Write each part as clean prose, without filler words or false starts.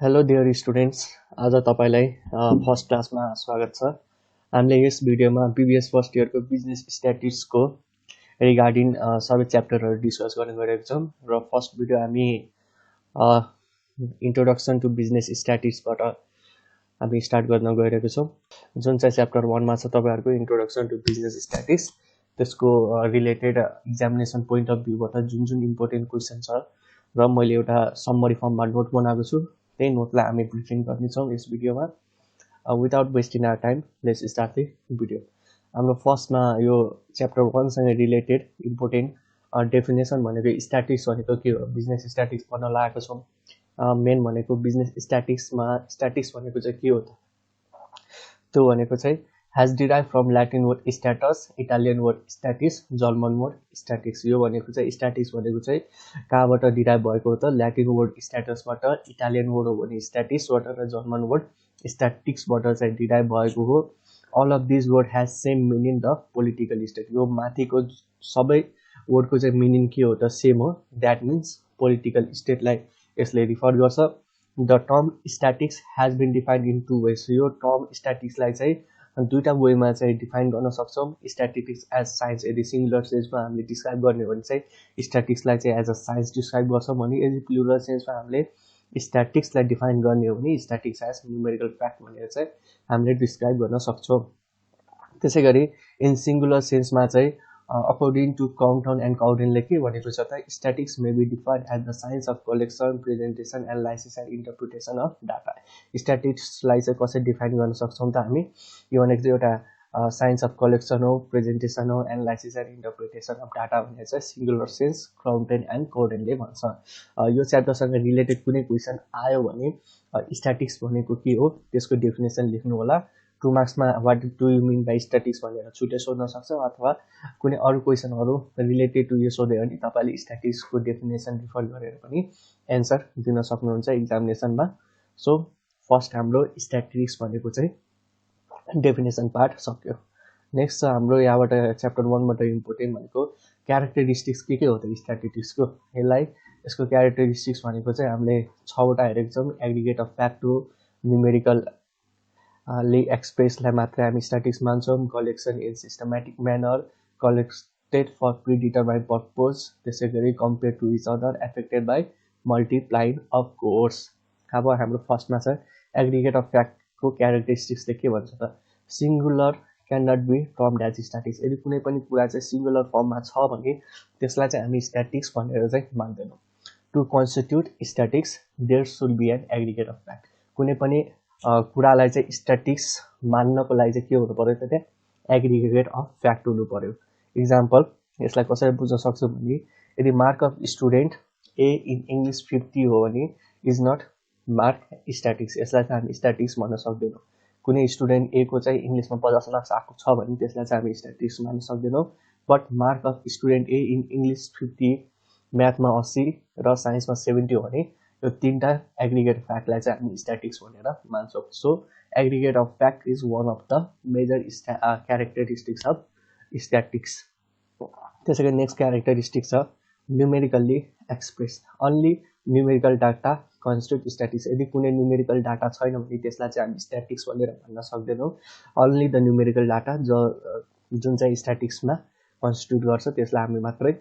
Hello dear students, आज तपाईलाई first क्लासमा स्वागत छ। हामीले यस भिडियोमा बीबीएस फर्स्ट इयरको बिजनेस स्ट्याटिस्टिक्सको रिगार्डिङ सबै च्याप्टरहरू डिस्कस गर्ने गरेको छौँ र फर्स्ट भिडियो हामी इन्ट्रोडक्सन टु बिजनेस स्ट्याटिस्टिक्सबाट हामी स्टार्ट गर्न गइरहेको छौँ। जुन चाहिँ च्याप्टर 1 मा छ तपाईहरुको इन्ट्रोडक्सन टु बिजनेस स्ट्याटिस्टिक्स, त्यसको रिलेटेड एक्जामिनेसन पोइन्ट अफ भ्यूबाट जुन जुन इम्पोर्टेन्ट क्वेसन छ र मैले एउटा समरी फर्ममा नोट बनाएको छु, त्यही नोटलाई हामी ब्रिफिङ गर्नेछौँ यस भिडियोमा। Without wasting our time, let's start the video. हाम्रो फर्स्टमा यो च्याप्टर 1 सँग रिलेटेड इम्पोर्टेन्ट डेफिनेसन भनेको स्ट्याटिक्स भनेको के हो, बिजनेस स्ट्याटिक्स पढ्न लागेको छौँ। मेन भनेको बिजनेस स्ट्याटिक्स भनेको चाहिँ के हो त, त्यो भनेको चाहिँ has derived from Latin word status, Italian word statis, German word statics। यो भनेको चाहिँ स्ट्याटिक्स भनेको चाहिँ कहाँबाट डिराइभ भएको हो त, ल्याटिन वर्ड स्ट्याटसबाट, इटालियन वर्ड हो भने स्ट्याटिसबाट र जर्मन वर्ड स्ट्याटिक्सबाट चाहिँ डिराइभ भएको हो। All of this word has same meaning, the political state. यो माथिको सबै वर्डको चाहिँ मिनिङ के हो त, सेम हो, द्याट मिन्स पोलिटिकल स्टेटलाई यसले रिफर गर्छ। The term statics has been defined in two ways. यो टर्म स्ट्याटिक्सलाई चाहिँ दुईटा वेमा चाहिँ डिफाइन गर्न सक्छौँ। स्ट्याटिस्टिक्स एज साइन्स, यदि सिंगुलर सेन्समा हामीले डिस्क्राइब गर्ने हो भने चाहिँ स्ट्याटिक्सलाई चाहिँ एज अ साइन्स डिस्क्राइब गर्छौँ भने, यदि प्लुरल सेन्समा हामीले स्ट्याटिक्सलाई डिफाइन गर्ने हो भने स्ट्याटिक्स एज न्युमेरिकल फ्याक्ट भनेर चाहिँ हामीले डिस्क्राइब गर्न सक्छौँ। त्यसै गरी इन सिंगुलर सेन्समा चाहिँ अकर्डिङ टु काउन्टन एन्ड काउडेनले के भनेको छ त, statistics may be defined as the science of collection, presentation, analysis and interpretation of data. स्ट्याटिक्सलाई चाहिँ कसरी डिफाइन गर्न सक्छौँ त हामी, यो भनेको चाहिँ एउटा साइन्स अफ कलेक्सन हो, प्रेजेन्टेसन हो, analysis and interpretation of data भनेर चाहिँ सिंगुलर सेन्स काउन्टेन एन्ड काउडेनले भन्छ। यो च्याप्टरसँग रिलेटेड कुनै क्वेसन आयो भने स्ट्याटिक्स भनेको के हो त्यसको डेफिनेसन लेख्नु होला। 2 मार्क्समा what do you mean by statistics भनेर छुट्टै सोध्न सक्छ, अथवा कुनै अरू क्वेसनहरू रिलेटेड टु यो सोध्यो भने तपाईँले स्ट्याटिक्सको डेफिनेसन रिफर गरेर पनि एन्सर दिन सक्नुहुन्छ एक्जामिनेसनमा। सो फर्स्ट हाम्रो स्ट्याटिस्टिक्स भनेको चाहिँ डेफिनेसन पार्ट सक्यो। नेक्स्ट छ हाम्रो यहाँबाट च्याप्टर 1 बाट इम्पोर्टेन्ट भनेको क्यारेक्टरिस्टिक्स के हो त स्ट्याटिस्टिक्सको। यसको क्यारेक्टरिस्टिक्स भनेको चाहिँ हामीले 6वटा हेरेको छौँ। एग्रिगेट अफ फ्याक्ट हो, न्युमेरिकल ले एक्सप्रेसलाई मात्रै हामी स्ट्याटिक्स मान्छौँ। Collection in systematic manner, collected for predetermined purpose, त्यसै गरी compare to each other, affected by multiplied of course. अब हाम्रो फर्स्टमा छ एग्रिगेट अफ फ्याक्टको क्यारेक्टरिस्टिक्सले के भन्छ त, singular can not be termed as statics. यदि कुनै पनि कुरा चाहिँ सिङ्गुलर फर्ममा छ भने त्यसलाई चाहिँ हामी स्ट्याटिक्स भनेर चाहिँ मान्दैनौँ। To constitute statistics there should be an aggregate of fact. कुनै पनि कुरालाई चाहिँ स्ट्याटिक्स मान्नको लागि चाहिँ के हुनु पर्यो त, त्यहाँ एग्रिगेट अफ फ्याक्ट हुनु पर्यो। इक्जाम्पल यसलाई कसरी बुझ्न सक्छौँ भने, यदि mark of student A in English 50 हो भने इज नट मार्क स्ट्याटिक्स। यसलाई चाहिँ हामी स्ट्याटिक्स भन्न सक्दैनौँ। कुनै स्टुडेन्ट ए को चाहिँ इङ्ग्लिसमा 50 मार्क्स आएको छ भने त्यसलाई चाहिँ हामी स्ट्याटिक्स मान्न सक्दैनौँ। But mark of student A in English 50, म्याथमा 80 र साइन्समा 70 हो भने यो तीनटा एग्रिगेट फ्याक्टलाई चाहिँ हामी स्ट्याटिक्स भनेर मान्छौँ। So aggregate of fact is one of the major characteristics of statistics. त्यसै गरी नेक्स्ट क्यारेक्टरिस्टिक छ numerically express. Only numerical data constitute statistics. यदि कुनै न्युमेरिकल डाटा छैन भने त्यसलाई चाहिँ हामी स्ट्याटिक्स भनेर भन्न सक्दैनौँ। अन्ली द न्युमेरिकल डाटा जुन चाहिँ स्ट्याटिक्समा कन्स्टिट्युट गर्छ त्यसलाई हामी मात्रै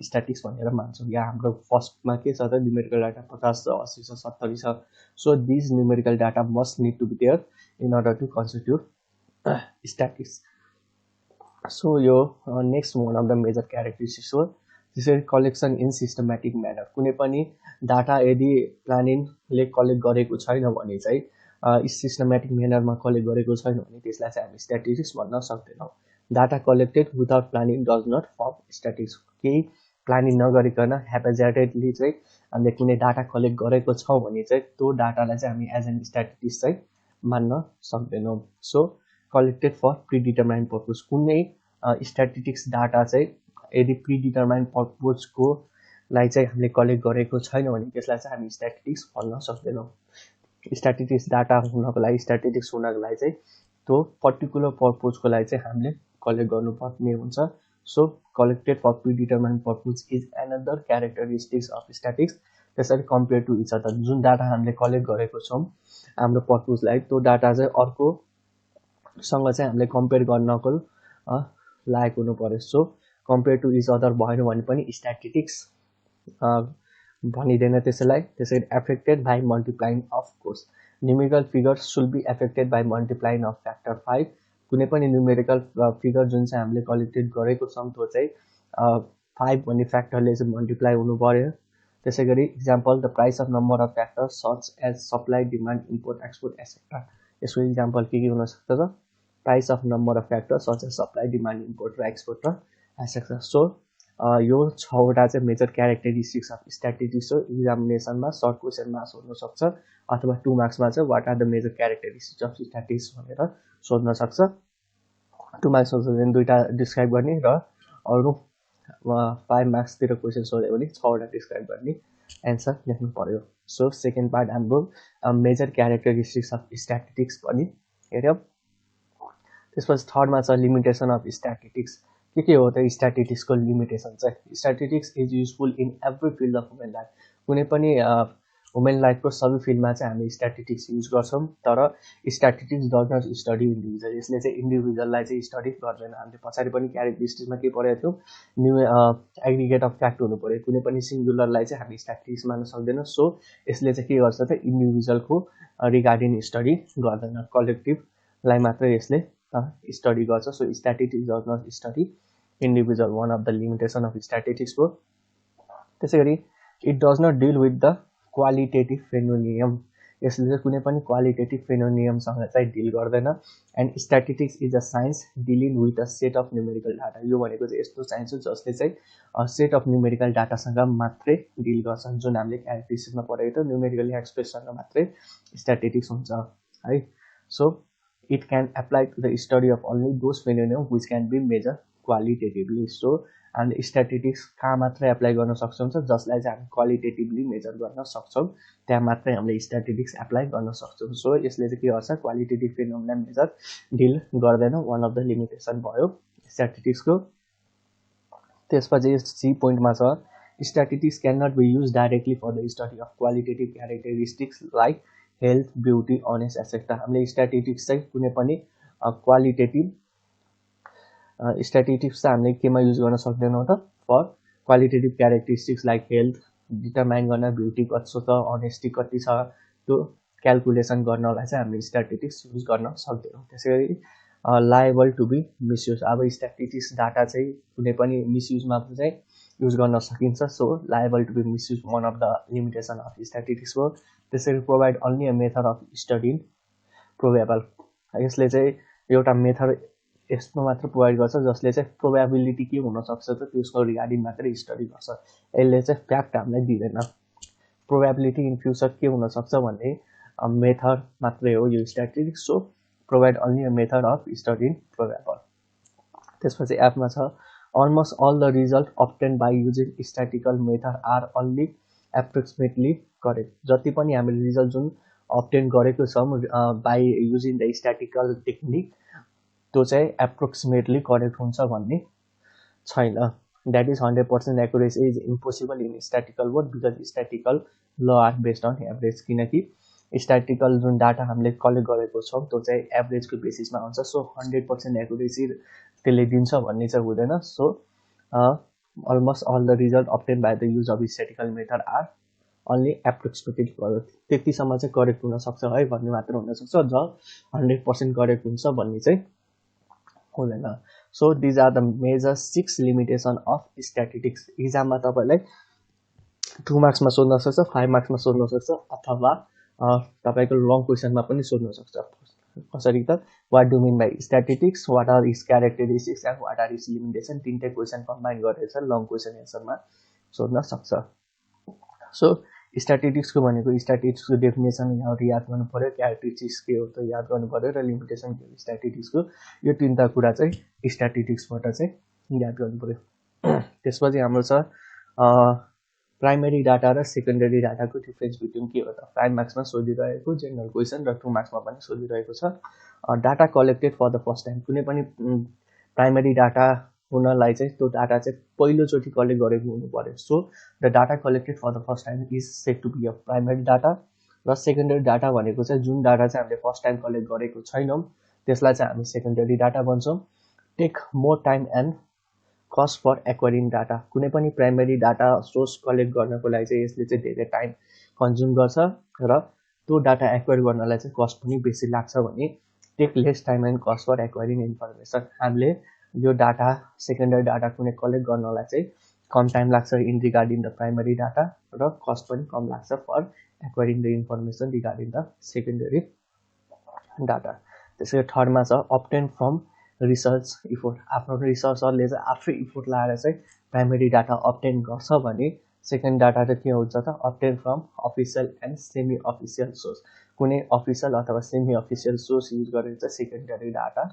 स्ट्याटिक्स भनेर मान्छौँ। यहाँ हाम्रो फर्स्टमा के छ त, न्युमेरिकल डाटा 50 छ, 80 छ, 70 छ। So this numerical data must need to be there in order to constitute statistics. So यो next one of the major characteristics हो। त्यसरी कलेक्सन इन सिस्टमेटिक म्यानर। कुनै पनि डाटा यदि प्लानिङले कलेक्ट गरेको छैन भने चाहिँ सिस्टमेटिक म्यानरमा कलेक्ट गरेको छैन भने त्यसलाई चाहिँ हामी स्ट्याटिस्टिक्स भन्न सक्दैनौँ। Data collected without planning does not form statics. केही प्लानिङ नगरिकन ह्यापेजेटेडली चाहिँ हामीले कुनै डाटा कलेक्ट गरेको छौँ भने चाहिँ त्यो डाटालाई चाहिँ हामी एज एन स्ट्याटिस्टिक्स चाहिँ मान्न सक्दैनौँ। So collected for predetermined purpose. कुनै स्ट्याटिस्टिक्स डाटा चाहिँ यदि प्रिडिटरमाइन्ड पर्पजको लागि चाहिँ हामीले कलेक्ट गरेको छैन भने त्यसलाई चाहिँ हामी स्ट्याटिस्टिक्स भन्न सक्दैनौँ। स्ट्याटिस्टिक्स डाटा हुनको लागि, स्ट्याटिस्टिक्स हुनको लागि चाहिँ त्यो पर्टिकुलर पर्पजको लागि चाहिँ हामीले कलेक्ट गर्नुपर्ने हुन्छ। So collected for predetermined purpose is another characteristics of statistics त्यसरी कम्पेयर टु इच अदर जुन डाटा हामीले कलेक्ट गरेको छौँ हाम्रो पर्पजलाई त्यो डाटा चाहिँ अर्कोसँग चाहिँ हामीले कम्पेयर गर्नको लायक हुनु पर्यो so compare to each other भएन भने पनि स्ट्याटिस्टिक्स भनिँदैन त्यसैलाई त्यसरी affected by multiplying of course numerical figures should be affected by multiplying of factor 5 कुनै पनि न्युमेरिकल फिगर जुन चाहिँ हामीले कलेक्टेड गरेको छौँ त्यो चाहिँ 5 भन्ने फ्याक्टरले चाहिँ मल्टिप्लाई हुनु पर्यो त्यसै गरी example the price of number of factors such as supply demand import export etcetera यसको इक्जाम्पल के हुनसक्छ त price of number of factors such as supply demand import र एक्सपोर्ट र एसेट्रा सो यो 6वटा चाहिँ मेजर क्यारेक्टरिस्टिक्स अफ स्ट्याटिस्टिक्स हो इक्जामिनेसनमा सर्ट क्वेसनमा सोध्न सक्छ अथवा 2 मार्क्समा चाहिँ what are the major characteristics of statistics भनेर सोध्न सक्छ 2 मार्क्समा सोध्यो दुईटा डिस्क्राइब गर्ने र अरु 5 मार्क्सतिर क्वेसन सोध्यो भने 6वटा डिस्क्राइब गर्ने एन्सर लेख्नु पर्यो सो सेकेन्ड पार्ट हाम्रो मेजर क्यारेक्टरिस्टिक्स अफ स्ट्याटिस्टिक्स पनि हेर्यो त्यसपछि थर्डमा छ लिमिटेसन अफ स्ट्याटिस्टिक्स के हो त स्ट्याटिस्टिक्सको लिमिटेसन चाहिँ statistics is useful in every field of human life कुनै पनि ह्युमन लाइफको सबै फिल्डमा चाहिँ हामी स्ट्याटिस्टिक्स युज गर्छौँ तर statistics does not study individual यसले चाहिँ इन्डिभिजुअललाई चाहिँ स्टडी गर्दैन हामीले पछाडि पनि क्यारेक्टरिस्टिक्समा के पढेको थियौँ एग्रिगेट अफ फ्याक्ट हुनु पर्यो कुनै पनि सिङ्गुलरलाई चाहिँ हामी स्ट्याटिस्टिक्स मान्न सक्दैनौँ सो यसले चाहिँ के गर्छ त इन्डिभिजुअलको रिगार्डिङ स्टडी गर्दैन कलेक्टिभलाई मात्रै यसले स्टडी गर्छ so statistics does not study individual one of the limitation of statistics हो त्यसै गरी it does not deal with the qualitative phenomenon यसले चाहिँ कुनै पनि क्वालिटेटिभ फेनोनियमसँग चाहिँ डिल गर्दैन and statistics is a science dealing with a set of numerical data यो भनेको चाहिँ यस्तो साइन्स हो जसले चाहिँ सेट अफ न्युमेरिकल डाटासँग मात्रै डिल गर्छ जुन हामीले क्यारेक्टरिस्टिक्समा पढेको थियो न्युमेरिकल एक्सप्रेससँग मात्रै स्ट्याटिस्टिक्स हुन्छ है so it can apply to the study of only those phenomena which can be measured qualitatively so and statistics कहाँ मात्रै एप्लाई गर्न सक्छौँ जसलाई चाहिँ हामी क्वालिटेटिभली मेजर गर्न सक्छौँ त्यहाँ मात्रै हामीले स्ट्याटिस्टिक्स एप्लाई गर्न सक्छौँ सो यसले चाहिँ के गर्छ क्वालिटेटिभ फेनोमेना मेजर डिल गर्दैन वान अफ द लिमिटेसन भयो स्ट्याटिस्टिक्सको त्यसपछि सी पोइन्टमा छ statistics can not be use directly for the study of qualitative characteristics like health beauty honest etcetera हामीले स्ट्याटिस्टिक्स चाहिँ कुनै पनि क्वालिटेटिभ स्ट्याटिस्टिक्स चाहिँ हामीले केमा युज गर्न सक्दैनौँ त for qualitative characteristics like health determine गर्न ब्युटी कति छ अनेस्टी कति छ त्यो क्यालकुलेसन गर्नलाई चाहिँ हामीले स्ट्याटिस्टिक्स युज गर्न सक्दैनौँ त्यसै गरी लायबल टु बी मिसयुज अब स्ट्याटिस्टिक्स डाटा चाहिँ कुनै पनि मिसयुजमा चाहिँ युज गर्न सकिन्छ so liable to be misuse one of the limitation of statistics हो त्यसरी provide only a method of study probable यसले चाहिँ एउटा मेथड यस्तो मात्र प्रोभाइड गर्छ जसले चाहिँ प्रोबेबिलिटी के हुनसक्छ त त्यसको रिगार्डिङ मात्रै स्टडी गर्छ यसले चाहिँ फ्याक्ट हामीलाई दिँदैन प्रोबेबिलिटी इन फ्युचर के हुनसक्छ भन्ने मेथड मात्रै हो यो statistics so provide only a method of study probable त्यसपछि एफमा छ almost all the result obtained by using statistical method are only approximately correct जति पनि हामीले रिजल्ट जुन obtain गरेको छौँ by using the statistical technique त्यो चाहिँ approximately correct हुन्छ भन्ने छैन that is 100% accuracy is impossible in statistical work because statistical law are based on average किनकि स्ट्याटिस्टिकल जुन डाटा हामीले कलेक्ट गरेको छौँ त्यो चाहिँ एभरेजको बेसिसमा हुन्छ सो 100% एक्युरेसी त्यसले दिन्छ भन्ने चाहिँ हुँदैन so almost all the result obtain by the use of statistical method are only approximately correct त्यतिसम्म चाहिँ करेक्ट हुनसक्छ है भन्ने मात्र हुनसक्छ ज 100% करेक्ट हुन्छ भन्ने चाहिँ हुँदैन so these are the major 6 limitation of statistics इक्जाममा तपाईँलाई 2 मार्क्समा सोध्न सक्छ 5 मार्क्समा सोध्न सक्छ अथवा तपाईको लङ क्वेसनमा पनि सोध्न सक्छ कसरी त what do mean by statistics what are its characteristics and what are its limitation तीनटै क्वेसन कम्बाइन गरेर चाहिँ लङ क्वेसन एन्सरमा सोध्न सक्छ सो स्ट्याटिस्टिक्सको भनेको स्ट्याटिस्टिक्सको डेफिनेसन यहाँहरु याद गर्नु पर्यो क्यारेक्टरिस्टिक्स के हो त याद गर्नु पर्यो र लिमिटेसन के हो स्ट्याटिस्टिक्सको यो तीनटा कुरा चाहिँ स्ट्याटिस्टिक्सबाट चाहिँ याद गर्नु पर्यो त्यसपछि हाम्रो छ प्राइमेरी डाटा र सेकेन्डरी डाटाको डिफरेन्स बिट्विन के हो त 5 मार्क्समा सोधिरहेको जेनरल क्वेसन र 2 मार्क्समा पनि सोधिरहेको छ data collected for the first time कुनै पनि प्राइमेरी डाटा हुनलाई चाहिँ त्यो डाटा चाहिँ पहिलोचोटि कलेक्ट गरेको हुनु पर्यो। So the data collected for the first time is said to be a primary data. र सेकेन्डरी डाटा भनेको चाहिँ जुन डाटा चाहिँ हामीले फर्स्ट टाइम कलेक्ट गरेको छैनौँ त्यसलाई चाहिँ हामी सेकेन्डरी डाटा भन्छौँ। Take more time and cost for acquiring data. कुनै पनि प्राइमेरी डाटा सोर्स कलेक्ट गर्नको लागि चाहिँ यसले चाहिँ धेरै टाइम कन्ज्युम गर्छ र त्यो डाटा एक्वायर गर्नलाई चाहिँ कस्ट पनि बेसी लाग्छ भने take less time and cost for acquiring information. हामीले यो डाटा सेकेन्डरी डाटा कुनै कलेक्ट गर्नलाई चाहिँ कम टाइम लाग्छ in regarding the primary data र कस्ट पनि कम लाग्छ for acquiring the information regarding the secondary data. त्यसै थर्डमा छ अब्टेन फ्रम रिसर्च इफोर्ट। आफ्नो रिसर्चरले चाहिँ आफै इफोर्ट लगाएर चाहिँ प्राइमेरी डाटा अब्टेन गर्छ भने सेकेन्ड डाटा चाहिँ के हुन्छ त obtain from official and semi official source. कुनै अफिसियल अथवा सेमी अफिसियल सोर्स युज गरेर चाहिँ सेकेन्डरी डाटा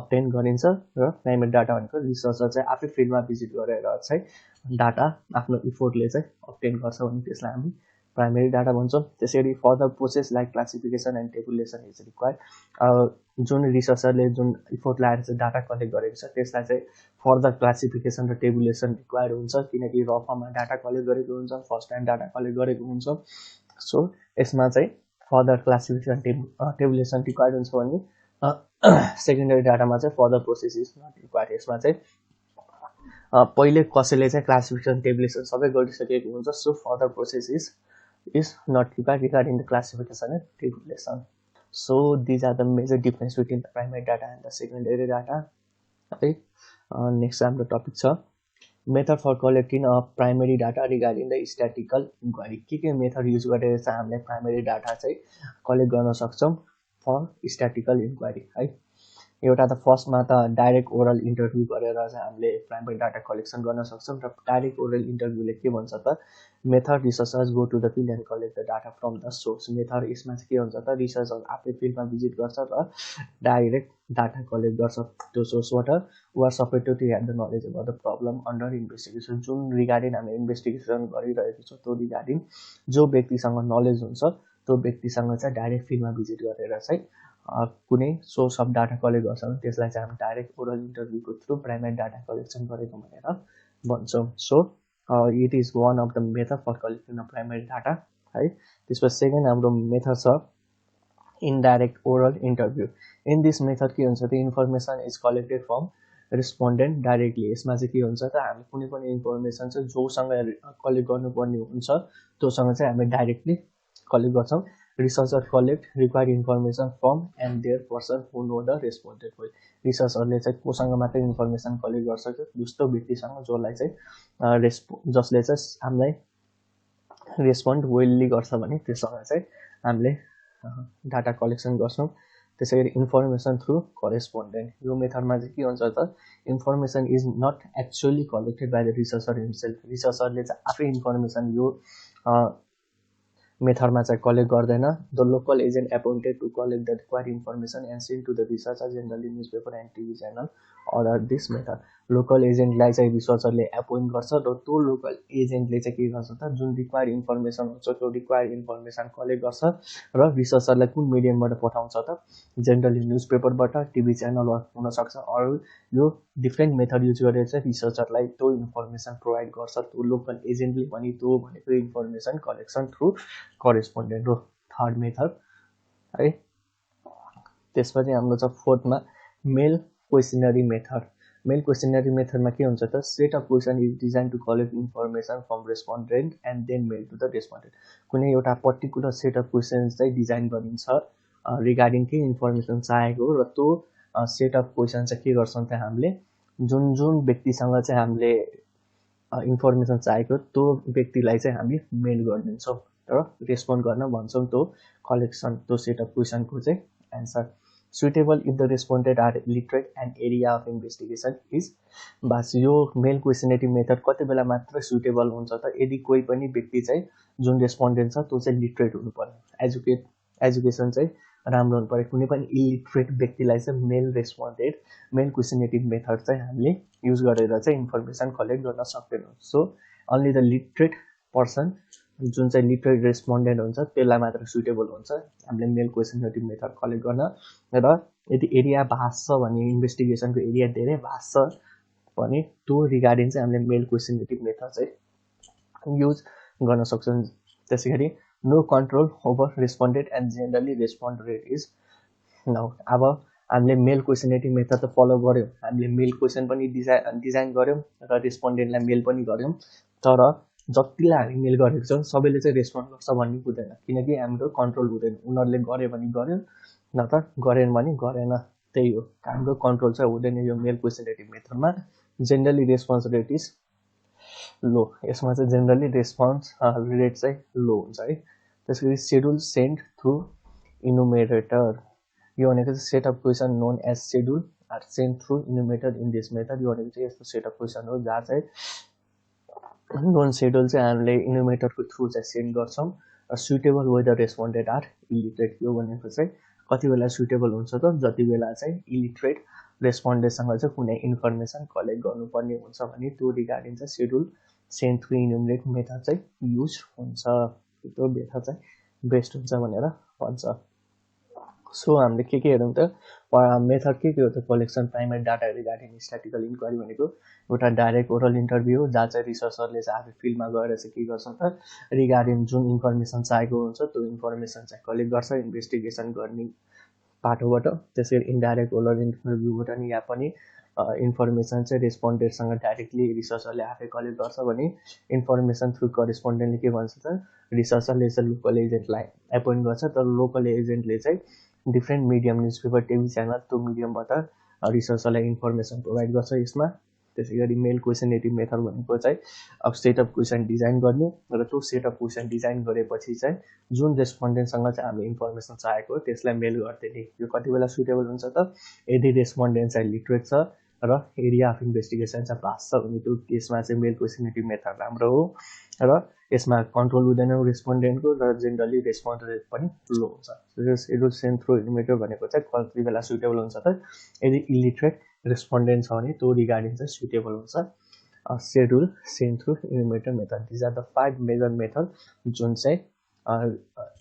अब्टेन गरिन्छ र प्राइमेरी डाटा भनेको रिसर्चर चाहिँ आफै फिल्डमा भिजिट गरेर चाहिँ डाटा आफ्नो इफोर्टले चाहिँ अब्टेन गर्छ भने त्यसलाई हामी प्राइमेरी डाटा भन्छौँ। त्यसरी further process like classification and tabulation is required. जुन रिसर्चरले जुन इफोर्ट लगाएर चाहिँ डाटा कलेक्ट गरेको छ त्यसलाई चाहिँ फर्दर क्लासिफिकेसन र टेबुलेसन रिक्वायर्ड हुन्छ किनकि र फर्ममा डाटा कलेक्ट गरेको हुन्छ फर्स्ट टाइम डाटा कलेक्ट गरेको हुन्छ। सो यसमा चाहिँ फर्दर क्लासिफिकेसन टेबुलेसन रिक्वायर्ड हुन्छ भने सेकेन्डरी डाटामा चाहिँ further process is not required. यसमा चाहिँ पहिले कसैले चाहिँ क्लासिफिकेसन टेबुलेसन सबै गरिसकेको हुन्छ। So further process is not required regarding the classification and tabulation. So these are the major difference between the primary data and the secondary data. Okay. Next हाम्रो topic छ method for collecting a primary data regarding the statistical inquiry. के method use गरेर चाहिँ हामीले primary data चाहिँ collect गर्न सक्छौँ for स्ट्याटिकल inquiry है। एउटा त फर्स्टमा त डाइरेक्ट ओरल इन्टरभ्यू गरेर चाहिँ हामीले प्राइमेरी डाटा कलेक्सन गर्न सक्छौँ र डाइरेक्ट ओरल इन्टरभ्यूले के भन्छ त method researchers go to the field and collect the data from the source. Method यसमा चाहिँ के हुन्छ त रिसर्चर आफै फिल्डमा भिजिट गर्छ र डाइरेक्ट डाटा कलेक्ट गर्छ त्यो सोर्सबाट। वा supposed to have the knowledge about the problem under investigation. जुन रिगार्डिङ हामी इन्भेस्टिगेसन गरिरहेको छौँ त्यो रिगार्डिङ जो व्यक्तिसँग नलेज हुन्छ त्यो व्यक्तिसँग चाहिँ डाइरेक्ट फिल्डमा भिजिट गरेर चाहिँ कुनै सोर्स अफ डाटा कलेक्ट गर्छ भने त्यसलाई चाहिँ हामी डाइरेक्ट ओरल इन्टरभ्यूको थ्रु प्राइमेरी डाटा कलेक्सन गरेको भनेर भन्छौँ। So it is one of the method for collecting a primary data है। त्यसपछि सेकेन्ड हाम्रो मेथड छ indirect oral interview. In this method के हुन्छ त information is collected from respondent directly. यसमा चाहिँ के हुन्छ त हामी कुनै पनि इन्फर्मेसन चाहिँ जोसँग कलेक्ट गर्नुपर्ने हुन्छ त्योसँग चाहिँ हामी डाइरेक्टली कलेक्ट गर्छौँ। Researcher collect required information from and there person who know the respondent well. रिसर्चरले चाहिँ कोसँग मात्रै इन्फर्मेसन कलेक्ट गर्छ जस्तो व्यक्तिसँग जसलाई चाहिँ जसले चाहिँ हामीलाई रेस्पोन्ड वेलली गर्छ भने त्योसँग चाहिँ हामीले डाटा कलेक्सन गर्छौँ। त्यसै गरी इन्फर्मेसन थ्रु करेस्पोन्डेन्ट। यो मेथडमा चाहिँ के हुन्छ त information is not actually collected by the researcher himself. रिसर्चरले चाहिँ आफै इन्फर्मेसन यो मेथडमा चाहिँ कलेक्ट गर्दैन। The local agent appointed to collect the required information and send to the researcher generally news paper and TV channel order this method. Local एजेन्टलाई चाहिँ रिसर्चरले एपोइन्ट गर्छ र त्यो लोकल एजेन्टले चाहिँ के गर्छ त जुन रिक्वायर्ड इन्फर्मेसन हुन्छ त्यो रिक्वायर्ड इन्फर्मेसन कलेक्ट गर्छ र रिसर्चरलाई कुन मिडियमबाट पठाउँछ त जेनरली न्युज पेपरबाट टिभी च्यानल हुनसक्छ अरू यो डिफ्रेन्ट मेथड युज गरेर चाहिँ रिसर्चरलाई त्यो इन्फर्मेसन प्रोभाइड गर्छ त्यो लोकल एजेन्टले पनि त्यो भनेको इन्फर्मेसन कलेक्सन थ्रु करेस्पोन्डेन्ट हो थर्ड मेथड है। त्यसपछि हाम्रो छ फोर्थमा मेल क्वेसनरी मेथड। मेल क्वेसनरी मेथडमा के हुन्छ त set of question is design to collect information from respondent and then mail to the respondent. कुनै एउटा पर्टिकुलर सेट अफ क्वेसन चाहिँ डिजाइन गरिन्छ रिगार्डिङ के इन्फर्मेसन चाहेको र त्यो सेट अफ क्वेसन चाहिँ के गर्छौँ त हामीले जुन जुन व्यक्तिसँग चाहिँ हामीले इन्फर्मेसन चाहेको त्यो व्यक्तिलाई चाहिँ हामी मेल गरिदिन्छौँ र रेस्पोन्ड गर्न भन्छौँ त्यो कलेक्सन त्यो सेट अफ क्वेसनको चाहिँ answer. Suitable if the responded are literate and area of investigation is बास। यो मेल क्वेसनरी मेथड कति बेला मात्र सुइटेबल हुन्छ त यदि कोही पनि व्यक्ति चाहिँ जुन रेस्पोन्डेन्ट छ त्यो चाहिँ लिटरेट हुनु पर्यो एजुकेसन चाहिँ राम्रो हुनु पर्यो। कुनै पनि इलिटरेट व्यक्तिलाई चाहिँ मेल रेस्पोन्डेड मेल क्वेसनरी मेथड चाहिँ हामीले युज गरेर चाहिँ इन्फर्मेसन कलेक्ट गर्न सक्दैनौँ। So only the literate person जुन चाहिँ लिटरेट रेस्पोन्डेन्ट हुन्छ त्यसलाई मात्र सुइटेबल हुन्छ हामीले मेल क्वेसनरी मेथड कलेक्ट गर्न। र यदि एरिया भास्ट छ भने इन्भेस्टिगेसनको एरिया धेरै भास्ट छ भने त्यो रिगार्डिङ चाहिँ हामीले मेल क्वेसनेटिभ मेथड चाहिँ युज गर्न सक्छौँ। त्यसैगरी no control over responded and generally respond rate is now. अब हामीले मेल क्वेसनेटिभ मेथड त फलो गर्यौँ, हामीले मेल क्वेसन पनि डिजाइन गर्यौँ र रेस्पोन्डेन्टलाई मेल पनि गर्यौँ, तर जतिलाई हामी मेल गरेको छौँ सबैले चाहिँ रेस्पोन्ड गर्छ भन्ने हुँदैन, किनकि हाम्रो कन्ट्रोल हुँदैन। उनीहरूले गर्यो भने गर्यो, न त गरेन भने गरेन, त्यही हो। हाम्रो कन्ट्रोल चाहिँ हुँदैन यो मेल क्वेसनेटिभ मेथडमा। Generally response rate is low, यसमा चाहिँ जेनरली रेस्पोन्स रेट चाहिँ लो हुन्छ है। त्यसपछि सेड्युल सेन्ड थ्रु इनुमेरेटर, यो भनेको चाहिँ set of question known as schedule are send through enumerator in this method. यो भनेको चाहिँ यस्तो सेट अफ क्वेसन हो जहाँ चाहिँ नोन सेड्युल चाहिँ हामीले इनुमेरेटरको थ्रु चाहिँ सेन्ड गर्छौँ र suitable whether responded are illiterate. यो भनेको चाहिँ कति बेला सुटेबल हुन्छ त, जति बेला चाहिँ इलिटरेट रेस्पोन्डेन्टसँग चाहिँ कुनै इन्फर्मेसन कलेक्ट गर्नुपर्ने हुन्छ भने त्यो रिगार्डिङ चाहिँ सेड्युल सेन्ड थ्रु इनुमेरेट मेथड चाहिँ युज हुन्छ। त्यो मेथड चाहिँ बेस्ट हुन्छ भनेर भन्छ। सो हामीले के हेरौँ त, मेथड के हो त, collection primary data regarding statistical inquiry भनेको एउटा डाइरेक्ट ओरल इन्टरभ्यू हो, जहाँ चाहिँ रिसर्चरले चाहिँ आफै फिल्डमा गएर चाहिँ के गर्छ त, रिगार्डिङ जुन इन्फर्मेसन चाहेको हुन्छ त्यो इन्फर्मेसन चाहिँ कलेक्ट गर्छ इन्भेस्टिगेसन गर्ने पाटोबाट। त्यसरी इन्डाइरेक्ट ओरल इन्टरभ्यूबाट नि यहाँ पनि इन्फर्मेसन चाहिँ रेस्पोन्डेन्टसँग डाइरेक्टली रिसर्चरले आफै कलेक्ट गर्छ भने इन्फर्मेसन थ्रु करेस्पोन्डेन्टले के भन्छ त, रिसर्चरले चाहिँ लोकल एजेन्टलाई एपोइन्ट गर्छ, तर लोकल एजेन्टले चाहिँ different medium newspaper TV channel त्यो मिडियमबाट रिसर्चरलाई इन्फर्मेसन प्रोभाइड गर्छ यसमा। त्यसै गरी मेल क्वेसनेटिभ मेथड भनेको चाहिँ अब सेट अफ क्वेसन डिजाइन गर्ने र त्यो सेट अफ क्वेसन डिजाइन गरेपछि चाहिँ जुन रेस्पोन्डेन्टसँग चाहिँ हामीले इन्फर्मेसन चाहेको त्यसलाई मेल गरिदिने। यो कति बेला सुटेबल हुन्छ त, यदि रेस्पोन्डेन्ट चाहिँ लिटरेट छ र एरिया अफ इन्भेस्टिगेसन चाहिँ भास्ट छ भने त्यो केसमा चाहिँ मेल क्वेसनेटिभ मेथड राम्रो हो र यसमा कन्ट्रोल हुँदैन रेस्पोन्डेन्टको र जेनरली रेस्पोन्ड रेट पनि लो हुन्छ। सेड्युल सेन्ड थ्रु इनुमेरेटर भनेको चाहिँ कति बेला सुटेबल हुन्छ त, यदि इलिटरेट रेस्पोन्डेन्ट छ भने त्यो रिगार्डिङ चाहिँ सुटेबल हुन्छ। Schedule send through enumerator method, these are the 5 major method जुन चाहिँ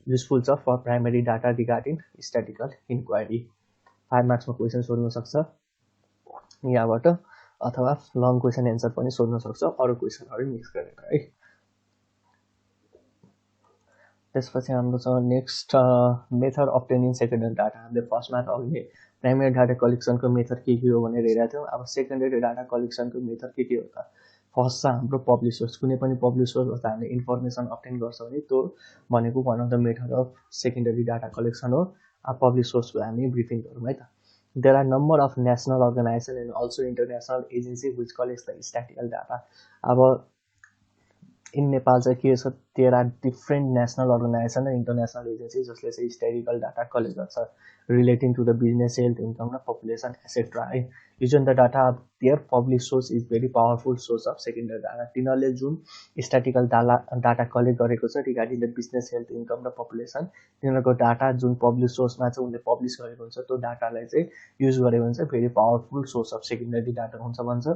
युजफुल छ for primary data regarding statistical inquiry. 5 मार्क्समा क्वेसन सोध्न सक्छ यहाँबाट, अथवा लङ क्वेसन एन्सर पनि सोध्न सक्छ अरू क्वेसनहरू मिक्स गरेर है। त्यसपछि हाम्रो छ नेक्स्ट मेथड अब्टेनिङ सेकेन्डरी डाटा। हामीले फर्स्टमा अघि प्राइमरी डाटा कलेक्सनको मेथड के हो भनेर हेरेका थियौँ। अब सेकेन्डरी डाटा कलेक्सनको मेथड के हो त, फर्स्ट छ हाम्रो पब्लिक सोर्स। कुनै पनि पब्लिक सोर्सबाट हामीले इन्फर्मेसन अब्टेन गर्छ भने त्यो भनेको one of the method of secondary data collection हो। अब पब्लिक सोर्सको हामी ब्रिफिङ गरौँ है त। There are number of national organisation and also international agency which collects the statistical data. अब इन नेपाल चाहिँ के छ, there are different national organisation र इन्टरनेसनल एजेन्सी जसले चाहिँ स्ट्याटिकल डाटा कलेक्ट गर्छ relating to the business, health, income र population etcetera है। Using the data of there public source is very powerful source of secondary data. तिनीहरूले जुन statistical data collect गरेको छ regarding the business, health, income र population, तिनीहरूको data जुन public सोर्समा चाहिँ उनले पब्लिस गरेको हुन्छ त्यो डाटालाई चाहिँ युज गरेको हुन्छ very powerful source of secondary data हुन्छ भन्छ।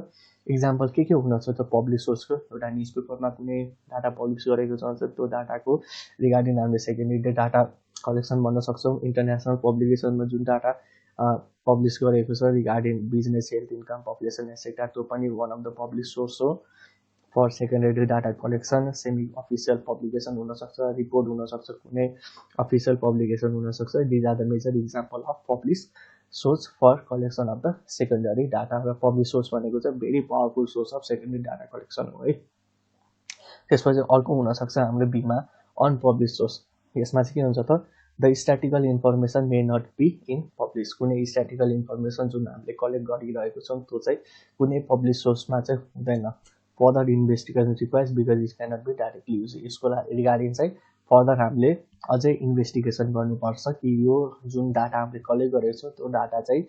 इक्जाम्पल के हुनसक्छ त पब्लिक सोर्सको, एउटा न्युज पेपरमा कुनै डाटा पब्लिस गरेको छ त्यो डाटाको रिगार्डिङ हामीले सेकेन्डरी डाटा कलेक्सन भन्न सक्छौँ। इन्टरनेसनल पब्लिकेसनमा जुन डाटा पब्लिस गरेको छ regarding business, health, income, population etcetera, त्यो पनि one of the public source हो for secondary data collection. Semi official publication हुनसक्छ, रिपोर्ट हुनसक्छ, कुनै अफिसियल पब्लिकेसन हुनसक्छ। These are the major example of publish source for collection of the secondary data. र public source भनेको चाहिँ very powerful source of secondary data collection हो है। त्यसपछि अर्को हुनसक्छ हाम्रो बीमा अनपब्लिस सोर्स। यसमा चाहिँ के हुन्छ त, the statistical information may not be in publish. कुनै स्ट्याटिकल इन्फर्मेसन जुन हामीले कलेक्ट गरिरहेको छौँ त्यो चाहिँ कुनै पब्लिक सोर्समा चाहिँ हुँदैन। Further investigation requires because it cannot be directly use. यसको रिगार्डिङ चाहिँ फर्दर हामीले अझै इन्भेस्टिगेसन गर्नुपर्छ कि यो जुन डाटा हामीले कलेक्ट गरेको छौँ त्यो डाटा चाहिँ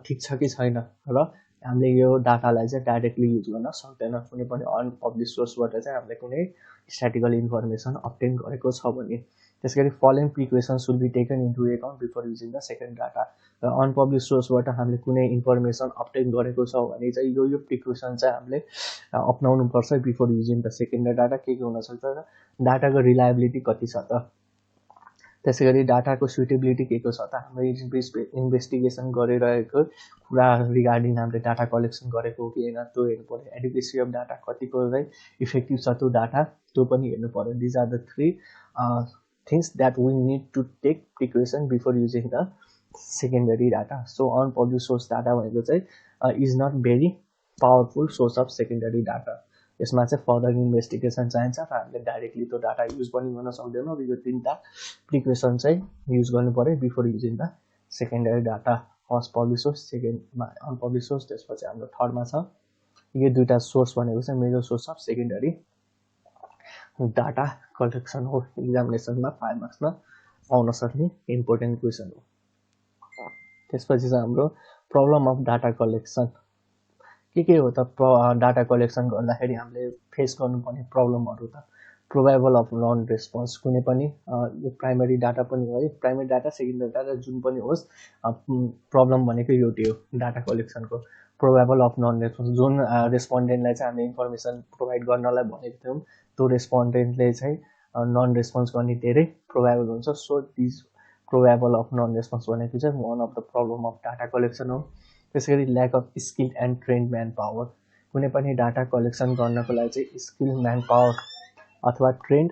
ठिक छ कि छैन, र हामीले यो डाटालाई चाहिँ डाइरेक्टली युज गर्न सक्दैन कुनै पनि अनपब्लिक सोर्सबाट चाहिँ हामीले कुनै स्ट्याटिकल इन्फर्मेसन अब्टेन गरेको छ भने। त्यसैगरी following precaution should be taken into account before using the second data. र अनपब्लिक सोर्सबाट हामीले कुनै इन्फर्मेसन अब्टेन गरेको छ भने चाहिँ यो प्रिकसन चाहिँ हामीले अपनाउनुपर्छ before using the second data. के हुनसक्छ, डाटाको रिलायबिलिटी कति छ त, त्यसैगरी डाटाको सुटेबिलिटी के को छ त हाम्रो इन्भेस्टिगेसन गरिरहेको कुरा रिगार्डिङ हामीले डाटा कलेक्सन गरेको हो कि होइन त्यो हेर्नु पर्यो एडिक्वेसी अफ डाटा कतिको चाहिँ इफेक्टिभ छ त्यो डाटा त्यो पनि हेर्नु पर्यो these are the 3 things that we need to take precaution before using the secondary data so unpublish source data भनेको चाहिँ is not very powerful source of secondary data यसमा चाहिँ फर्दर इन्भेस्टिगेसन चाहिन्छ र हामीले डाइरेक्टली त्यो डाटा युज पनि गर्न सक्दैनौँ यो 3टा प्रिकसन चाहिँ युज गर्नु पर्यो before using the secondary data first publish source सेकेन्डमा अनपब्लिस सोर्स त्यसपछि हाम्रो थर्डमा छ यो दुईटा सोर्स भनेको चाहिँ major source of secondary data collection हो एक्जामिनेसनमा 5 मार्क्समा आउन सक्ने इम्पोर्टेन्ट क्वेसन हो त्यसपछि चाहिँ हाम्रो प्रब्लम अफ डाटा कलेक्सन के हो त डाटा कलेक्सन गर्दाखेरि हामीले फेस गर्नुपर्ने प्रब्लमहरू त प्रोभाइबल अफ नन रेस्पोन्स कुनै पनि यो प्राइमरी डाटा पनि हो है प्राइमरी डाटा सेकेन्डरी डाटा जुन पनि होस् प्रब्लम भनेको एउटै हो डाटा कलेक्सनको प्रोभाइबल अफ नन रेस्पोन्स जुन रेस्पोन्डेन्टलाई चाहिँ हामीले इन्फर्मेसन प्रोभाइड गर्नलाई भनेको थियौँ त्यो रेस्पोन्डेन्टले चाहिँ नन रेस्पोन्स गर्ने धेरै प्रोभाइबल हुन्छ so these probable of non response भनेको चाहिँ one of the problem of data collection हो त्यसैगरी lack of skill and trained manpower कुनै पनि डाटा कलेक्सन गर्नको लागि चाहिँ स्किल म्यान पावर अथवा ट्रेन्ड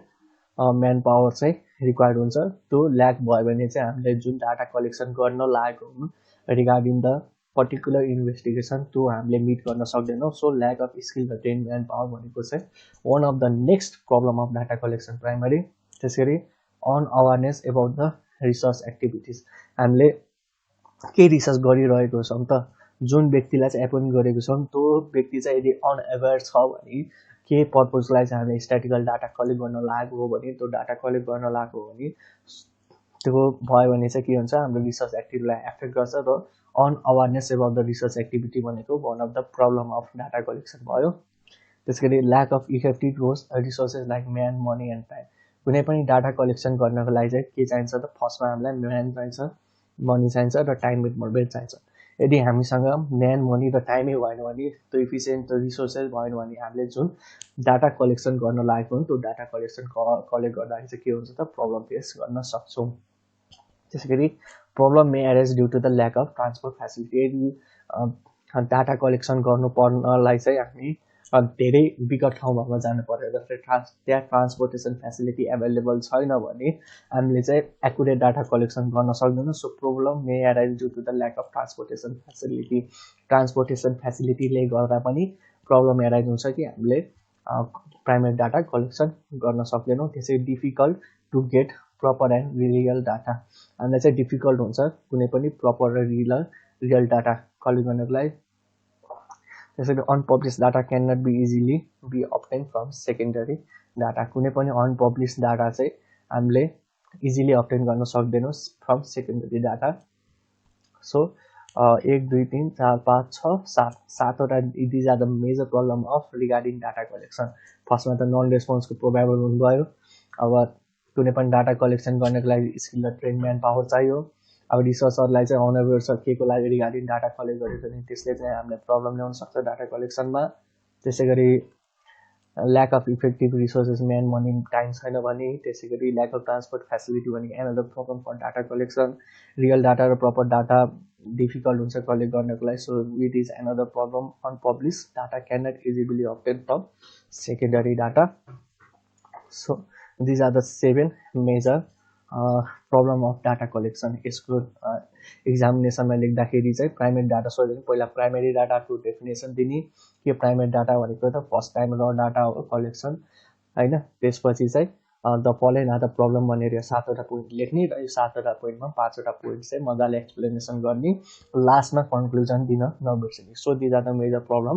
म्यान पावर चाहिँ रिक्वायर्ड हुन्छ त्यो ल्याक भयो भने चाहिँ हामीले जुन डाटा कलेक्सन गर्न लागेको हुँ रिगार्डिङ द पर्टिकुलर इन्भेस्टिगेसन त्यो हामीले मिट गर्न सक्दैनौँ सो ल्याक अफ स्किल र ट्रेन्ड म्यान पावर भनेको चाहिँ one of the next problem of data collection primary त्यसैगरी अनअवेरनेस एबाउट द रिसर्च एक्टिभिटिज हामीले के रिसर्च गरिरहेको छौँ त जुन व्यक्तिलाई चाहिँ एपोइन्ट गरेको छौँ त्यो व्यक्ति चाहिँ यदि अनअवेयर छ भने के पर्पजलाई चाहिँ हामीले स्ट्याटिकल डाटा कलेक्ट गर्न लागेको हो भने त्यो डाटा कलेक्ट गर्न लागेको हो भने त्यो भयो भने चाहिँ के हुन्छ हाम्रो रिसर्च एक्टिभिटीलाई एफेक्ट गर्छ र unawareness about the research activity भनेको one of the problem of data collection भयो त्यसैगरी lack of effective resources like man money and time कुनै पनि डाटा कलेक्सन गर्नको लागि चाहिँ के चाहिन्छ त फर्स्टमा हामीलाई म्यान चाहिन्छ मनी चाहिन्छ र टाइम बेस्ट चाहिन्छ यदि हामीसँग म्यान मनी र टाइमै भएन भने त्यो इफिसियन्ट रिसोर्सेस भएन भने हामीले जुन डाटा कलेक्सन गर्न लागेको हो त्यो डाटा कलेक्सन कलेक्ट गर्दाखेरि चाहिँ के हुन्छ त प्रब्लम फेस गर्न सक्छौँ त्यसैगरी problem may arise due to the lack of transport facility यदि डाटा कलेक्सन गर्नु पर्नलाई चाहिँ हामी धेरै विकट ठाउँमा जानु पर्यो जस्तै त्यहाँ ट्रान्सपोर्टेसन फेसिलिटी एभाइलेबल छैन भने हामीले चाहिँ एकुरेट डाटा कलेक्सन गर्न सक्दैनौँ so problem may arise due to the lack of transportation फेसिलिटीले गर्दा पनि प्रब्लम एराइज हुन्छ कि हामीले प्राइमेरी डाटा कलेक्सन गर्न सक्दैनौँ त्यसै difficult to get proper and real data हामीलाई चाहिँ डिफिकल्ट हुन्छ कुनै पनि प्रपर र रियल डाटा कलेक्ट गर्नको लागि त्यसैले unpublish data can not be easily be obtain from secondary data कुनै पनि अनपब्लिस डाटा चाहिँ हामीले इजिली अब्टेन गर्न सक्दैनौँ फ्रम सेकेन्डरी डाटा सो 1 2 3 4 5 6 7 सातवटा these are the major problem of regarding data collection फर्स्टमा त नन रेस्पोन्सको प्रोभाइबल हुनुभयो अब कुनै पनि डाटा कलेक्सन गर्नको लागि स्किल र ट्रेन म्यान पावर चाहियो अब रिसर्चरलाई चाहिँ अनअवेयर छ के को लागि रिगार्डिङ डाटा कलेक्ट गरेको भने त्यसले चाहिँ हामीलाई प्रब्लम ल्याउन सक्छ डाटा कलेक्सनमा त्यसै गरी lack of effective resources man money time छैन भने त्यसै गरी ल्याक अफ ट्रान्सपोर्ट फेसिलिटी भनेको another problem for data collection real data र प्रपर डाटा डिफिकल्ट हुन्छ कलेक्ट गर्नको लागि so it is another problem unpublish data can not easily obtain from secondary data so these are the 7 major problem of data collection यसको एक्जामिनेसनमा लेख्दाखेरि चाहिँ primary data सोध्यो पहिला प्राइमेरी डाटाको डेफिनेसन दिने के प्राइमेरी डाटा भनेको त फर्स्ट टाइम र डाटा हो कलेक्सन हैन त्यसपछि चाहिँ the following are the problem भनेर 7वटा पोइन्ट लेख्ने र यो 7वटा पोइन्टमा 5वटा पोइन्ट चाहिँ मजाले एक्सप्लेनेसन गर्ने लास्टमा कन्क्लुजन दिन नबिर्सने so these are the major problem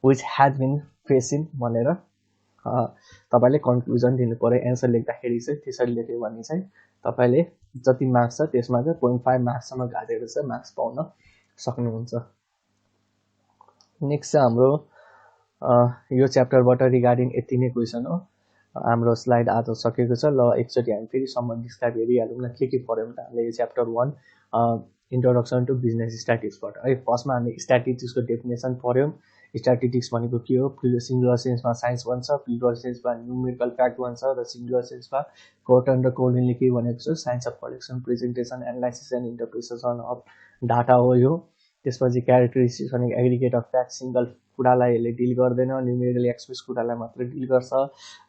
which has been facing भनेर तपाईले कन्क्लुजन दिनु पर्यो एन्सर लेख्दाखेरि चाहिँ त्यसरी लेख्यो भने चाहिँ तपाईले जति मार्क्स छ त्यसमा चाहिँ 0.5 मार्क्ससम्म घाटेर चाहिँ मार्क्स पाउन सक्नुहुन्छ नेक्स्ट चाहिँ हाम्रो यो च्याप्टरबाट रिगार्डिङ यति नै क्वेसन हो हाम्रो स्लाइड आज सकेको छ ल एकचोटि हामी फेरि सम्बन्धितका हेरिहालौँ न के पढ्यौँ त हामीले यो च्याप्टर 1 इन्ट्रोडक्सन टु बिजनेस स्ट्याटिस्टिक्सबाट है फर्स्टमा हामीले स्ट्याटिस्टिक्सको डेफिनेसन पढ्यौँ स्ट्याटिस्टिक्स भनेको के हो, सिङ्गुलर सेन्समा साइन्स भन्छ, प्लुरल सेन्समा न्युमेरिकल फ्याक्ट भन्छ, र सिङ्गुलर सेन्समा कोर्टन र कोलिनले के भनेको छ, science of collection, presentation, analysis and interpretation of data हो यो। त्यसपछि क्यारेक्टरिस्टिक्स भनेको एग्रिगेट अफ फ्याक्ट, सिङ्गल कुरालाई यसले डिल गर्दैन, न्युमेरिकली एक्सप्रेस कुरालाई मात्र डिल गर्छ।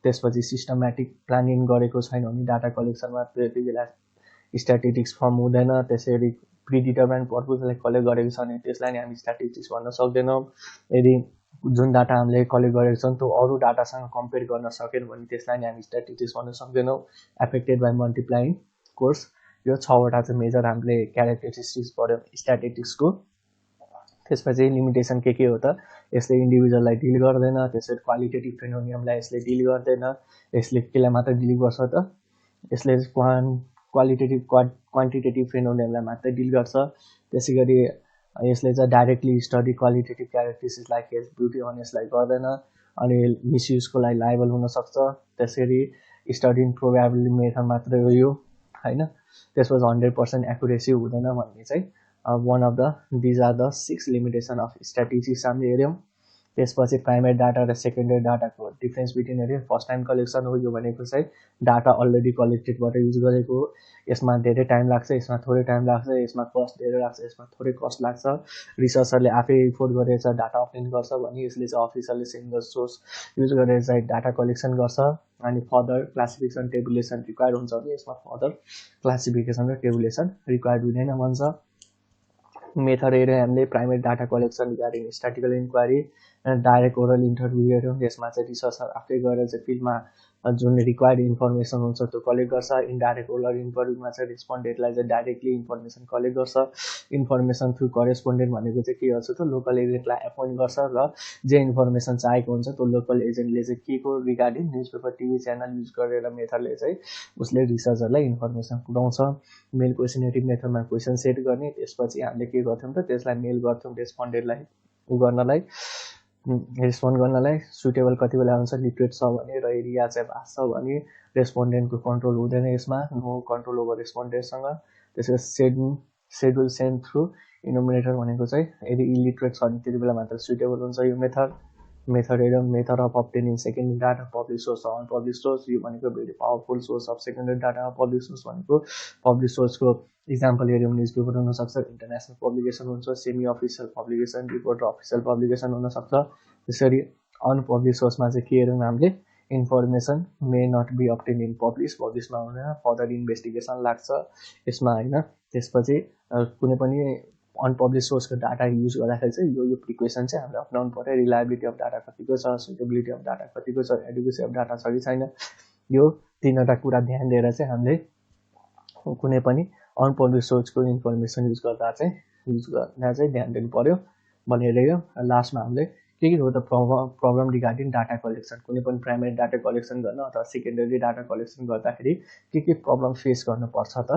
त्यसपछि सिस्टमेटिक प्लानिङ गरेको छैन भने डाटा कलेक्सनमा त्यति बेला स्ट्याटिस्टिक्स फर्म हुँदैन। त्यसरी प्रिडिटरमाइन्ड पर्पजलाई कलेक्ट गरेको छ भने त्यसलाई नि हामी स्ट्याटिस्टिक्स भन्न सक्दैनौँ। यदि जुन डाटा हामीले कलेक्ट गरेको छौँ त्यो अरू डाटासँग कम्पेयर गर्न सकेन भने त्यसलाई नि हामी स्ट्याटिस्टिक्स भन्न सक्दैनौँ। एफेक्टेड बाई मल्टिप्लाइङ कोर्स, यो 6वटा चाहिँ मेजर हामीले क्यारेक्टरिस्टिक्स पढ्यौँ स्ट्याटिस्टिक्सको। त्यसपछि लिमिटेसन के हो त, यसले इन्डिभिजुअललाई डिल गर्दैन। त्यसरी क्वालिटेटिभ फेनोमिनमलाई यसले डिल गर्दैन। यसले केलाई मात्र डिल गर्छ त, यसले क्वान्टिटेटिभ फेनोमिनमलाई मात्र डिल गर्छ। त्यसै गरी यसले चाहिँ directly study qualitative characteristics like health, beauty, अनेस्टलाई गर्दैन अनि मिसयुजको लागि लायबल हुनसक्छ। त्यसरी स्टडी इन प्रोबेबिलिटी मेथड मात्रै हो यो होइन। त्यसपछि 100% एक्युरेसी हुँदैन भन्ने चाहिँ one of the these are the 6 limitation of statistics हामीले हेऱ्यौँ। त्यसपछि प्राइमेरी डाटा र सेकेन्डरी डाटाको डिफ्रेन्स बिट्विन हेऱ्यो। फर्स्ट टाइम कलेक्सन हो यो भनेको चाहिँ डाटा अलरेडी कलेक्टेडबाट युज गरेको हो। यसमा धेरै टाइम लाग्छ, यसमा थोरै टाइम लाग्छ, यसमा कस्ट धेरै लाग्छ, यसमा थोरै कस्ट लाग्छ। रिसर्चरले आफै इफोर्ट गरेर चाहिँ डाटा अप्टेन गर्छ भने यसले चाहिँ अफिसियली सिङ्गल सोर्स युज गरेर चाहिँ डाटा कलेक्सन गर्छ। अनि फर्दर क्लासिफिकेसन टेबुलेसन रिक्वायर्ड हुन्छ भने यसमा फर्दर क्लासिफिकेसन र टेबुलेसन रिक्वायर्ड हुँदैन भन्छ। मेथड हेऱ्यौँ हामीले primary data collection regarding statistical inquiry, direct oral interview हेऱ्यौँ। यसमा चाहिँ रिसर्चर आफै गएर चाहिँ फिल्डमा जुन रिक्वायर्ड इन्फर्मेसन हुन्छ त्यो कलेक्ट गर्छ। इन्डाइरेक्ट ओरल इन्टरभ्यूमा चाहिँ रेस्पोन्डेन्टलाई चाहिँ डाइरेक्टली इन्फर्मेसन कलेक्ट गर्छ। इन्फर्मेसन थ्रु करेस्पोन्डेन्ट भनेको चाहिँ के गर्छ त, लोकल एजेन्टलाई एपोइन्ट गर्छ र जे इन्फर्मेसन चाहेको हुन्छ त्यो लोकल एजेन्टले चाहिँ के को regarding news paper TV channel use गरेर मेथडले चाहिँ उसले रिसर्चरलाई इन्फर्मेसन पुऱ्याउँछ। मेल क्वेसनेटिभ मेथडमा क्वेसन सेट गर्ने, त्यसपछि हामीले के गर्थ्यौँ त त्यसलाई मेल गर्थ्यौँ रेस्पोन्डेन्टलाई रेस्पोन्ड गर्नलाई। सुटेबल कति बेला हुन्छ, लिटरेट छ भने र एरिया चाहिँ भास्ट छ भने रेस्पोन्डेन्टको कन्ट्रोल हुँदैन, यसमा नो कन्ट्रोल ओभर रेस्पोन्डेन्टसँग। त्यसपछि सेड्युल सेन्ड थ्रु इनोमिनेटर भनेको चाहिँ यदि इलिटरेट छ भने त्यति बेला मात्र सुटेबल हुन्छ यो मेथड हेरौँ। Method of obtaining secondary data, public source र अनपब्लिक सोर्स, यो भनेको very powerful source of secondary data. Public source भनेको पब्लिक सोर्सको इक्जाम्पल हेऱ्यौँ न्युज पेपर हुनसक्छ, इन्टरनेसनल पब्लिकेसन हुन्छ, सेमी अफिसियल पब्लिकेसन, रिपोर्ट र अफिसियल पब्लिकेसन हुनसक्छ। त्यसरी अनपब्लिक सोर्समा चाहिँ के हेऱ्यौँ हामीले, information may not be obtain in पब्लिसमा हुँदैन, फर्दर इन्भेस्टिगेसन लाग्छ यसमा होइन। त्यसपछि कुनै पनि अनपब्लिक सोर्सको डाटा युज गर्दाखेरि चाहिँ यो प्रिक्वेसन चाहिँ हामीले अप्नाउनु पर्यो। रिलायबिलिटी अफ डाटा कतिको छ, सुटेबिलिटी अफ डाटा कतिको छ, एडुकेसी अफ डाटा छ कि छैन, यो 3वटा कुरा ध्यान दिएर चाहिँ हामीले कुनै पनि अनपब्लिक सोर्सको इन्फर्मेसन युज गर्दा चाहिँ ध्यान दिनु पर्यो भनेर यो। लास्टमा हामीले के हो त प्रब्लम रिगार्डिङ डाटा कलेक्सन, कुनै पनि प्राइमेरी डाटा कलेक्सन गर्न अथवा सेकेन्डरी डाटा कलेक्सन गर्दाखेरि के प्रब्लम फेस गर्नुपर्छ त,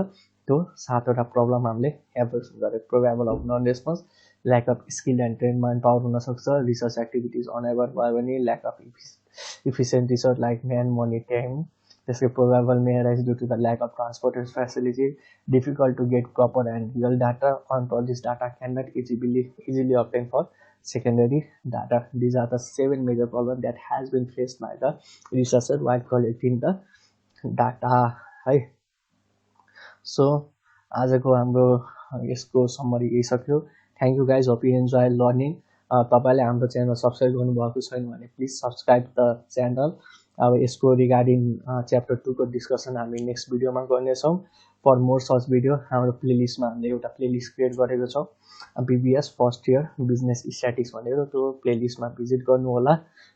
त्यो 7वटा प्रब्लम हामीले एभल्युसन गरेको। Probable of non response, lack of skill and train manpower हुनसक्छ। रिसर्च एक्टिभिटिज अनेबल भयो भने lack of efficient research like man, money, time. त्यसको probable may arise due to the lack of transportation facility, difficult to get proper and real data, unpublished data can not easily obtain for secondary data. These are the 7 major problems that has been faced by the researcher while collecting the data है। So आजको हाम्रो यसको summary यही सक्यो। Thank you guys, hope you enjoy learning. तपाईँले हाम्रो channel subscribe गर्नुभएको छैन भने प्लिज सब्सक्राइब द च्यानल। अब यसको रिगार्डिङ च्याप्टर 2 को डिस्कसन हामी नेक्स्ट भिडियोमा गर्नेछौँ। फर मोर सच भिडियो हाम्रो प्लेलिस्टमा हामीले एउटा प्लेलिस्ट क्रिएट गरेको छौँ, BBS first year business statistics भनेर। त्यो प्लेलिस्टमा भिजिट गर्नु होला।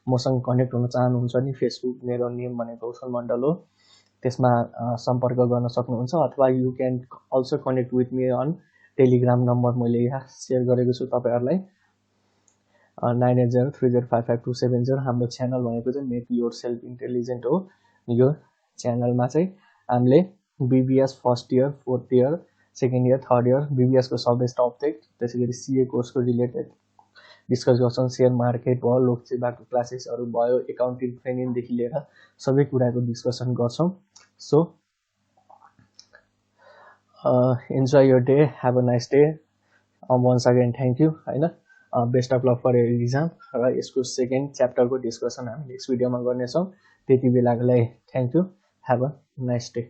मसँग कनेक्ट हुन चाहनुहुन्छ नि फेसबुक मेरो नेम भनेको कौशल मण्डल हो, त्यसमा सम्पर्क गर्न सक्नुहुन्छ। अथवा you can also connect with me on Telegram number मैले यहाँ सेयर गरेको छु तपाईँहरूलाई, 9803055270। हाम्रो च्यानल भनेको चाहिँ मेक योर सेल्फ इन्टेलिजेन्ट हो। यो च्यानलमा चाहिँ हामीले BBS first year, fourth year, second year, third year, BBS को सबै टपिक, त्यसै गरी CA कोर्सको रिलेटेड डिस्कस गर्छौँ। सेयर मार्केट भयो, लोकसेवाको क्लासेसहरू भयो, एकाउन्टिङ ट्रेनिङदेखि लिएर सबै कुराको डिस्कसन गर्छौँ। So enjoy your day, have a nice day. Once again thank you होइन। Best of luck for your exam र यसको सेकेन्ड च्याप्टरको डिस्कसन हामी नेक्स्ट भिडियोमा गर्नेछौँ। त्यति बेलाको लागि thank you, have a nice day.